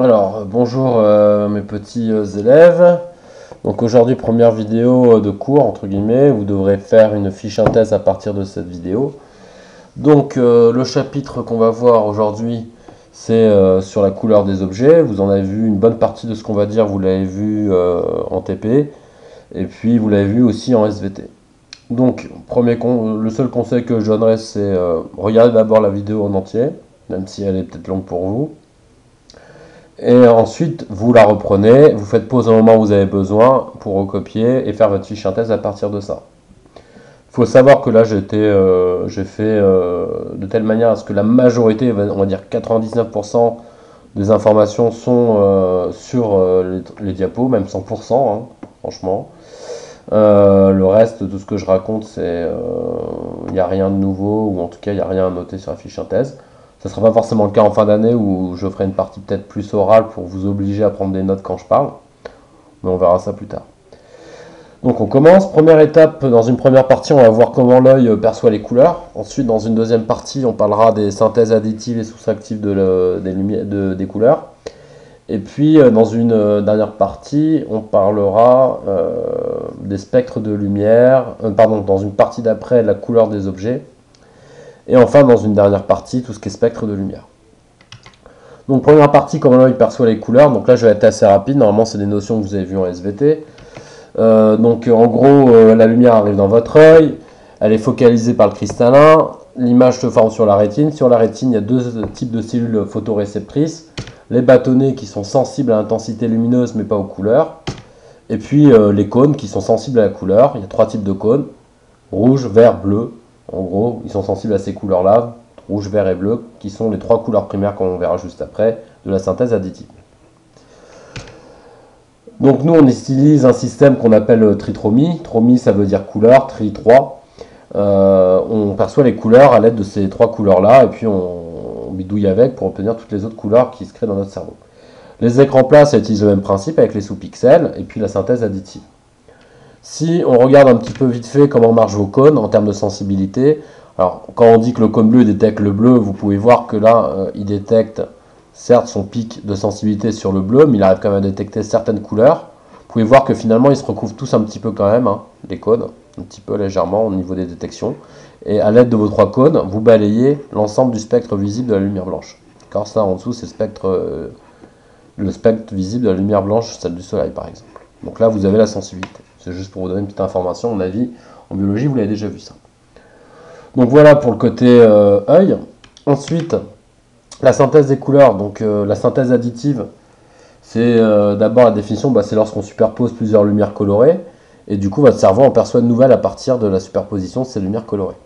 Alors, bonjour mes petits élèves. Donc aujourd'hui, première vidéo de cours, entre guillemets. Vous devrez faire une fiche synthèse à partir de cette vidéo. Donc le chapitre qu'on va voir aujourd'hui, c'est sur la couleur des objets. Vous en avez vu une bonne partie de ce qu'on va dire, vous l'avez vu en TP. Et puis vous l'avez vu aussi en SVT. Donc, le seul conseil que je donnerais, c'est regardez d'abord la vidéo en entier, même si elle est peut-être longue pour vous. Et ensuite, vous la reprenez, vous faites pause au moment où vous avez besoin pour recopier et faire votre fiche synthèse à partir de ça. Il faut savoir que là, j'ai fait de telle manière à ce que la majorité, on va dire 99% des informations sont sur les diapos, même 100%, hein, franchement. Le reste, tout ce que je raconte, il n'y a rien de nouveau, ou en tout cas, il n'y a rien à noter sur la fiche synthèse. Ce ne sera pas forcément le cas en fin d'année où je ferai une partie peut-être plus orale pour vous obliger à prendre des notes quand je parle, mais on verra ça plus tard. Donc on commence. Première étape, dans une première partie, on va voir comment l'œil perçoit les couleurs. Ensuite, dans une deuxième partie, on parlera des synthèses additives et soustractives des couleurs. Et puis, dans une dernière partie, on parlera des spectres de lumière, pardon, dans une partie d'après, la couleur des objets. Et enfin, dans une dernière partie, tout ce qui est spectre de lumière. Donc, première partie, comment l'œil perçoit les couleurs. Donc là, je vais être assez rapide. Normalement, c'est des notions que vous avez vues en SVT. En gros, la lumière arrive dans votre œil. Elle est focalisée par le cristallin. L'image se forme sur la rétine. Sur la rétine, il y a deux types de cellules photoréceptrices. Les bâtonnets qui sont sensibles à l'intensité lumineuse mais pas aux couleurs. Et puis les cônes qui sont sensibles à la couleur. Il y a trois types de cônes. Rouge, vert, bleu. En gros, ils sont sensibles à ces couleurs-là. Rouge, vert et bleu, qui sont les trois couleurs primaires qu'on verra juste après de la synthèse additive. Donc nous, on utilise un système qu'on appelle tritromie. Tromie, ça veut dire couleur, tri 3. On perçoit les couleurs à l'aide de ces trois couleurs-là, et puis on bidouille avec pour obtenir toutes les autres couleurs qui se créent dans notre cerveau. Les écrans plats, ça utilise le même principe avec les sous-pixels, et puis la synthèse additive. Si on regarde un petit peu vite fait comment marchent vos cônes en termes de sensibilité, alors quand on dit que le cône bleu détecte le bleu, vous pouvez voir que là, il détecte certes son pic de sensibilité sur le bleu, mais il arrive quand même à détecter certaines couleurs. Vous pouvez voir que finalement, ils se recouvrent tous un petit peu quand même, hein, les cônes, un petit peu légèrement au niveau des détections. Et à l'aide de vos trois cônes, vous balayez l'ensemble du spectre visible de la lumière blanche. Car ça, en dessous, c'est le spectre visible de la lumière blanche, celle du soleil par exemple. Donc là, vous avez la sensibilité. C'est juste pour vous donner une petite information, à mon avis, en biologie, vous l'avez déjà vu ça. Donc voilà pour le côté œil. Ensuite, la synthèse des couleurs, donc la synthèse additive, c'est d'abord la définition, c'est lorsqu'on superpose plusieurs lumières colorées, et du coup votre cerveau en perçoit de nouvelles à partir de la superposition de ces lumières colorées.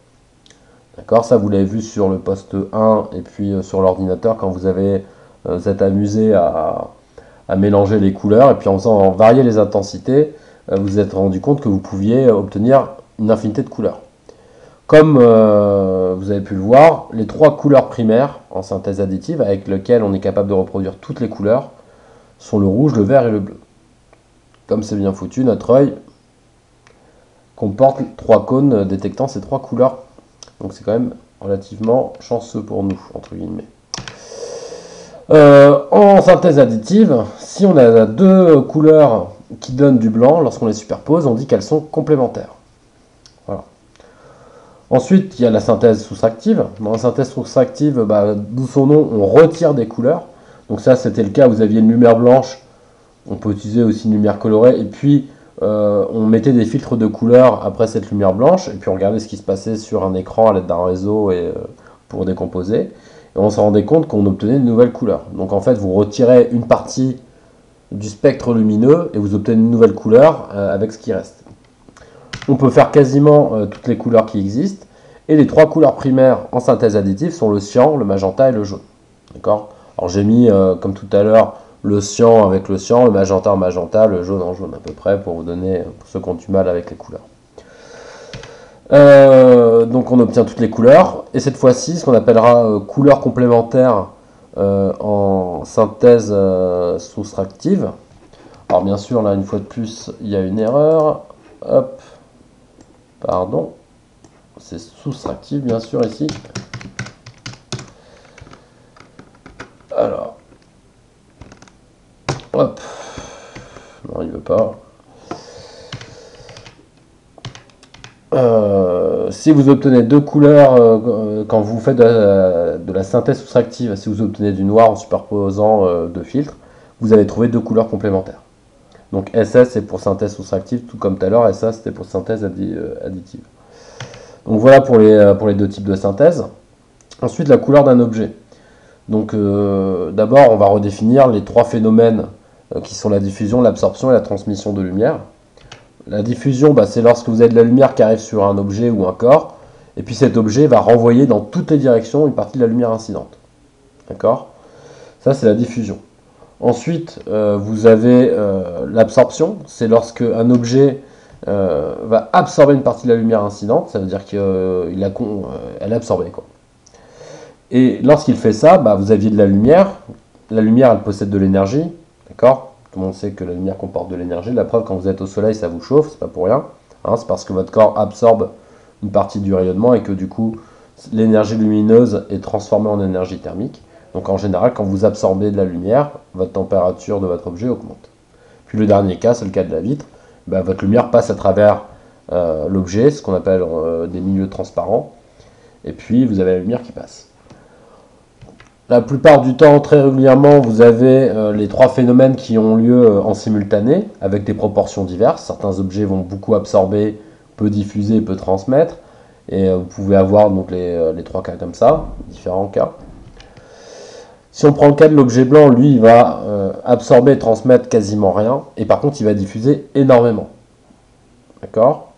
D'accord, ça vous l'avez vu sur le poste 1 et puis sur l'ordinateur quand vous êtes amusé à mélanger les couleurs, et puis en faisant varier les intensités, vous vous êtes rendu compte que vous pouviez obtenir une infinité de couleurs. Comme vous avez pu le voir, les trois couleurs primaires en synthèse additive avec lesquelles on est capable de reproduire toutes les couleurs sont le rouge, le vert et le bleu. Comme c'est bien foutu, notre œil comporte trois cônes détectant ces trois couleurs. Donc c'est quand même relativement chanceux pour nous, entre guillemets. En synthèse additive, si on a deux couleurs qui donnent du blanc, lorsqu'on les superpose, on dit qu'elles sont complémentaires. Voilà. Ensuite, il y a la synthèse soustractive. Dans la synthèse soustractive, d'où son nom, on retire des couleurs. Donc ça, c'était le cas où vous aviez une lumière blanche. On peut utiliser aussi une lumière colorée. Et puis, on mettait des filtres de couleurs après cette lumière blanche. Et puis, on regardait ce qui se passait sur un écran à l'aide d'un réseau pour décomposer. Et on se rendait compte qu'on obtenait de nouvelles couleurs. Donc en fait, vous retirez une partie du spectre lumineux et vous obtenez une nouvelle couleur avec ce qui reste. On peut faire quasiment toutes les couleurs qui existent. Et les trois couleurs primaires en synthèse additive sont le cyan, le magenta et le jaune. D'accord ? Alors j'ai mis, comme tout à l'heure, le cyan avec le cyan, le magenta en magenta, le jaune en jaune à peu près, pour vous donner, pour ceux qui ont du mal avec les couleurs. Donc on obtient toutes les couleurs, et cette fois-ci, ce qu'on appellera couleurs complémentaires en synthèse soustractive. Alors bien sûr, là, une fois de plus, il y a une erreur. Hop, pardon. C'est soustractif, bien sûr, ici. Alors, Hop. Non, il veut pas. Si vous obtenez deux couleurs quand vous faites de la synthèse soustractive, si vous obtenez du noir en superposant deux filtres, vous allez trouver deux couleurs complémentaires. Donc SS c'est pour synthèse soustractive, tout comme tout à l'heure, SA c'était pour synthèse additive. Donc voilà pour les deux types de synthèse. Ensuite la couleur d'un objet. Donc d'abord on va redéfinir les trois phénomènes qui sont la diffusion, l'absorption et la transmission de lumière. La diffusion, c'est lorsque vous avez de la lumière qui arrive sur un objet ou un corps, et puis cet objet va renvoyer dans toutes les directions une partie de la lumière incidente. D'accord? Ça, c'est la diffusion. Ensuite, vous avez l'absorption, c'est lorsque un objet va absorber une partie de la lumière incidente, ça veut dire qu'elle est absorbée, quoi. Et lorsqu'il fait ça, vous aviez de la lumière elle possède de l'énergie, d'accord? Tout le monde sait que la lumière comporte de l'énergie. La preuve, quand vous êtes au soleil, ça vous chauffe, c'est pas pour rien. Hein, c'est parce que votre corps absorbe une partie du rayonnement et que du coup, l'énergie lumineuse est transformée en énergie thermique. Donc en général, quand vous absorbez de la lumière, votre température de votre objet augmente. Puis le dernier cas, c'est le cas de la vitre. Votre lumière passe à travers l'objet, ce qu'on appelle des milieux transparents. Et puis vous avez la lumière qui passe. La plupart du temps, très régulièrement, vous avez les trois phénomènes qui ont lieu en simultané, avec des proportions diverses. Certains objets vont beaucoup absorber, peu diffuser, peu transmettre. Et vous pouvez avoir donc les trois cas comme ça, différents cas. Si on prend le cas de l'objet blanc, lui, il va absorber et transmettre quasiment rien. Et par contre, il va diffuser énormément. D'accord?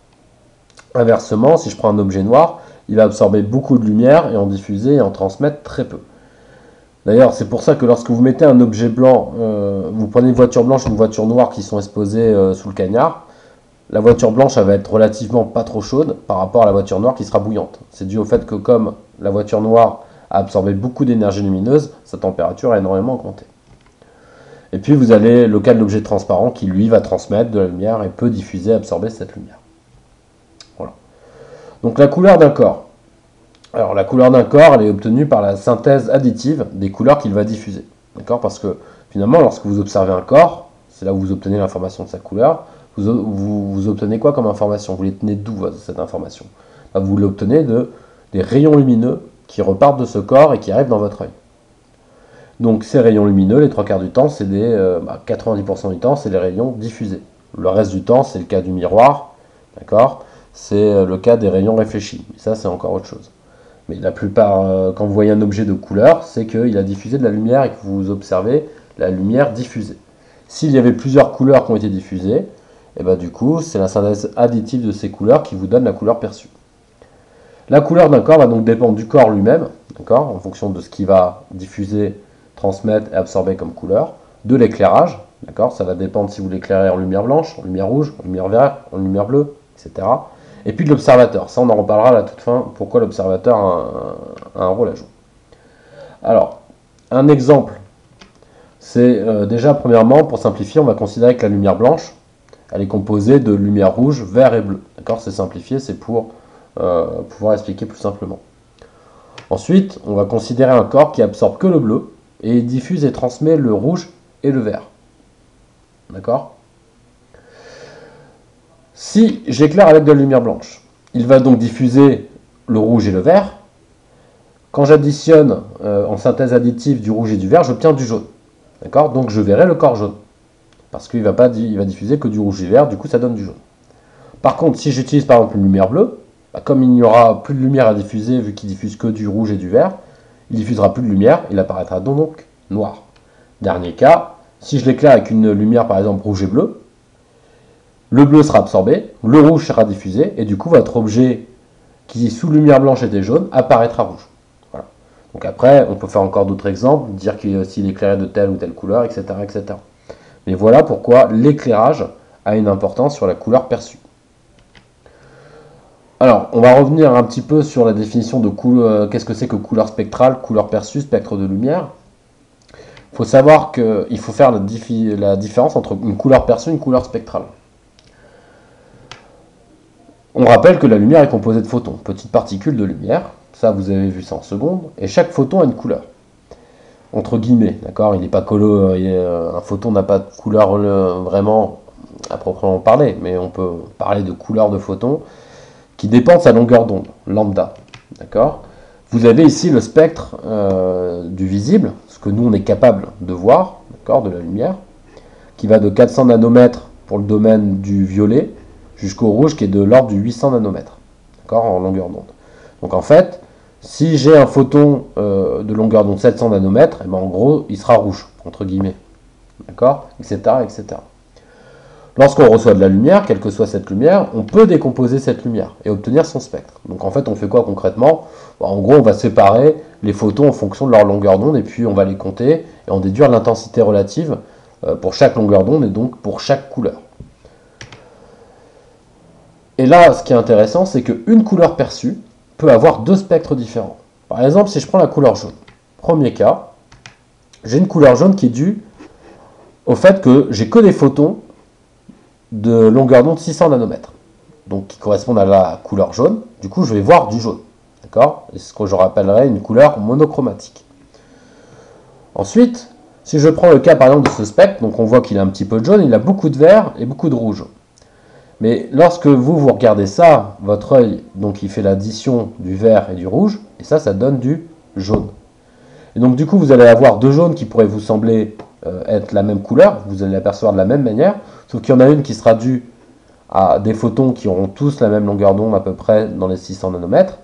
Inversement, si je prends un objet noir, il va absorber beaucoup de lumière et en diffuser et en transmettre très peu. D'ailleurs, c'est pour ça que lorsque vous mettez un objet blanc, vous prenez une voiture blanche et une voiture noire qui sont exposées sous le cagnard, la voiture blanche elle va être relativement pas trop chaude par rapport à la voiture noire qui sera bouillante. C'est dû au fait que comme la voiture noire a absorbé beaucoup d'énergie lumineuse, sa température a énormément augmenté. Et puis vous avez le cas de l'objet transparent qui lui va transmettre de la lumière et peut diffuser, absorber cette lumière. Voilà. Donc la couleur d'un corps. Alors la couleur d'un corps, elle est obtenue par la synthèse additive des couleurs qu'il va diffuser. D'accord? Parce que finalement, lorsque vous observez un corps, c'est là où vous obtenez l'information de sa couleur, vous obtenez quoi comme information? Vous les tenez d'où cette information? Vous l'obtenez des rayons lumineux qui repartent de ce corps et qui arrivent dans votre œil. Donc ces rayons lumineux, les trois quarts du temps, c'est 90% du temps, c'est les rayons diffusés. Le reste du temps, c'est le cas du miroir, d'accord? C'est le cas des rayons réfléchis. Et ça, c'est encore autre chose. Mais la plupart, quand vous voyez un objet de couleur, c'est qu'il a diffusé de la lumière et que vous observez la lumière diffusée. S'il y avait plusieurs couleurs qui ont été diffusées, et du coup, c'est la synthèse additive de ces couleurs qui vous donne la couleur perçue. La couleur d'un corps va donc dépendre du corps lui-même, d'accord, en fonction de ce qu'il va diffuser, transmettre et absorber comme couleur, de l'éclairage, d'accord, ça va dépendre si vous l'éclairez en lumière blanche, en lumière rouge, en lumière verte, en lumière bleue, etc. Et puis de l'observateur, ça on en reparlera à la toute fin, pourquoi l'observateur a un rôle à jouer. Alors, un exemple, c'est déjà premièrement, pour simplifier, on va considérer que la lumière blanche, elle est composée de lumière rouge, vert et bleu. D'accord, c'est simplifié, c'est pour pouvoir expliquer plus simplement. Ensuite, on va considérer un corps qui absorbe que le bleu et diffuse et transmet le rouge et le vert. D'accord? Si j'éclaire avec de la lumière blanche, il va donc diffuser le rouge et le vert. Quand j'additionne en synthèse additive du rouge et du vert, j'obtiens du jaune. D'accord? Donc je verrai le corps jaune. Parce qu'il va diffuser que du rouge et du vert, du coup ça donne du jaune. Par contre, si j'utilise par exemple une lumière bleue, comme il n'y aura plus de lumière à diffuser, vu qu'il diffuse que du rouge et du vert, il diffusera plus de lumière, il apparaîtra donc noir. Dernier cas, si je l'éclaire avec une lumière par exemple rouge et bleu, le bleu sera absorbé, le rouge sera diffusé, et du coup votre objet qui sous lumière blanche était jaune apparaîtra rouge. Voilà. Donc après, on peut faire encore d'autres exemples, dire s'il éclairait de telle ou telle couleur, etc., etc. Mais voilà pourquoi l'éclairage a une importance sur la couleur perçue. Alors, on va revenir un petit peu sur la définition de qu'est-ce que c'est que couleur spectrale, couleur perçue, spectre de lumière. Il faut savoir qu'il faut faire la différence entre une couleur perçue et une couleur spectrale. On rappelle que la lumière est composée de photons, petites particules de lumière, ça vous avez vu ça en secondes, et chaque photon a une couleur. entre guillemets, d'accord? Il n'est pas un photon n'a pas de couleur vraiment à proprement parler, mais on peut parler de couleur de photon qui dépend de sa longueur d'onde, lambda, d'accord? Vous avez ici le spectre du visible, ce que nous on est capable de voir, d'accord, de la lumière, qui va de 400 nanomètres pour le domaine du violet jusqu'au rouge qui est de l'ordre du 800 nanomètres, d'accord, en longueur d'onde. Donc en fait, si j'ai un photon de longueur d'onde 700 nanomètres, et ben en gros, il sera rouge, entre guillemets, d'accord, etc., etc. Lorsqu'on reçoit de la lumière, quelle que soit cette lumière, on peut décomposer cette lumière et obtenir son spectre. Donc en fait, on fait quoi concrètement? En gros, on va séparer les photons en fonction de leur longueur d'onde et puis on va les compter et en déduire l'intensité relative pour chaque longueur d'onde et donc pour chaque couleur. Et là, ce qui est intéressant, c'est qu'une couleur perçue peut avoir deux spectres différents. Par exemple, si je prends la couleur jaune, premier cas, j'ai une couleur jaune qui est due au fait que j'ai que des photons de longueur d'onde 600 nanomètres, donc qui correspondent à la couleur jaune. Du coup, je vais voir du jaune, d'accord? C'est ce que je rappellerai une couleur monochromatique. Ensuite, si je prends le cas par exemple de ce spectre, donc on voit qu'il a un petit peu de jaune, il a beaucoup de vert et beaucoup de rouge. Mais lorsque vous regardez ça, votre œil, donc il fait l'addition du vert et du rouge, et ça donne du jaune. Et donc du coup, vous allez avoir deux jaunes qui pourraient vous sembler être la même couleur, vous allez l'apercevoir de la même manière, sauf qu'il y en a une qui sera due à des photons qui auront tous la même longueur d'onde à peu près dans les 600 nanomètres.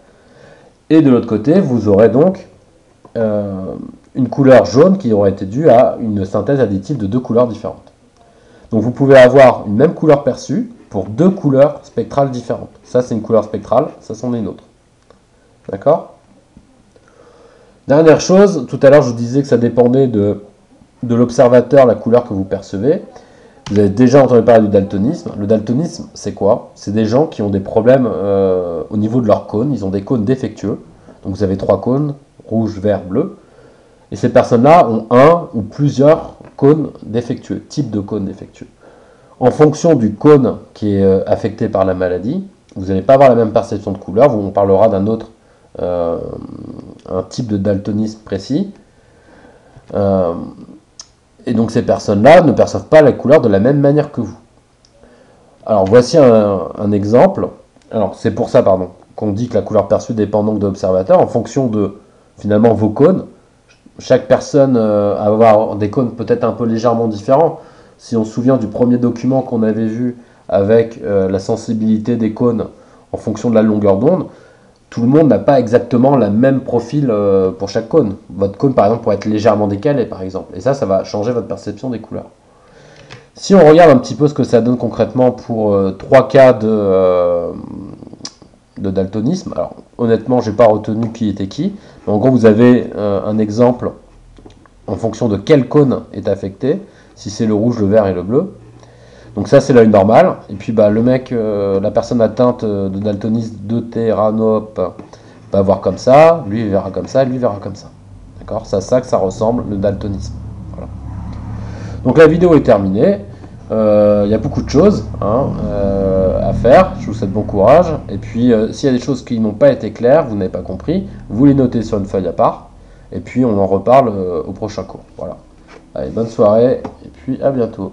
Et de l'autre côté, vous aurez donc une couleur jaune qui aurait été due à une synthèse additive de deux couleurs différentes. Donc vous pouvez avoir une même couleur perçue pour deux couleurs spectrales différentes. Ça c'est une couleur spectrale, ça c'en est une autre. D'accord? Dernière chose, tout à l'heure je vous disais que ça dépendait de l'observateur, la couleur que vous percevez. Vous avez déjà entendu parler du daltonisme. Le daltonisme, c'est quoi? C'est des gens qui ont des problèmes au niveau de leurs cônes. Ils ont des cônes défectueux. Donc vous avez trois cônes, rouge, vert, bleu. Et ces personnes-là ont un ou plusieurs cônes défectueux, types de cônes défectueux. En fonction du cône qui est affecté par la maladie, vous n'allez pas avoir la même perception de couleur. On parlera d'un autre, un type de daltonisme précis. Et donc ces personnes-là ne perçoivent pas la couleur de la même manière que vous. Alors voici un exemple. Alors c'est pour ça, pardon, qu'on dit que la couleur perçue dépend donc de l'observateur en fonction de finalement vos cônes. Chaque personne va avoir des cônes peut-être un peu légèrement différents. Si on se souvient du premier document qu'on avait vu avec la sensibilité des cônes en fonction de la longueur d'onde, tout le monde n'a pas exactement le même profil pour chaque cône. Votre cône, par exemple, pourrait être légèrement décalé, par exemple. Et ça va changer votre perception des couleurs. Si on regarde un petit peu ce que ça donne concrètement pour trois cas de daltonisme, alors honnêtement, je n'ai pas retenu qui était qui, mais en gros, vous avez un exemple en fonction de quel cône est affecté, si c'est le rouge, le vert et le bleu. Donc ça c'est l'œil normal, et puis le mec, la personne atteinte de daltonisme deutéranope va voir comme ça, lui il verra comme ça, lui il verra comme ça. D'accord? C'est à ça que ça ressemble le daltonisme. Voilà. Donc la vidéo est terminée, il y a beaucoup de choses à faire, je vous souhaite bon courage, et puis s'il y a des choses qui n'ont pas été claires, vous n'avez pas compris, vous les notez sur une feuille à part, et puis on en reparle au prochain cours. Voilà. Allez, bonne soirée, et puis à bientôt.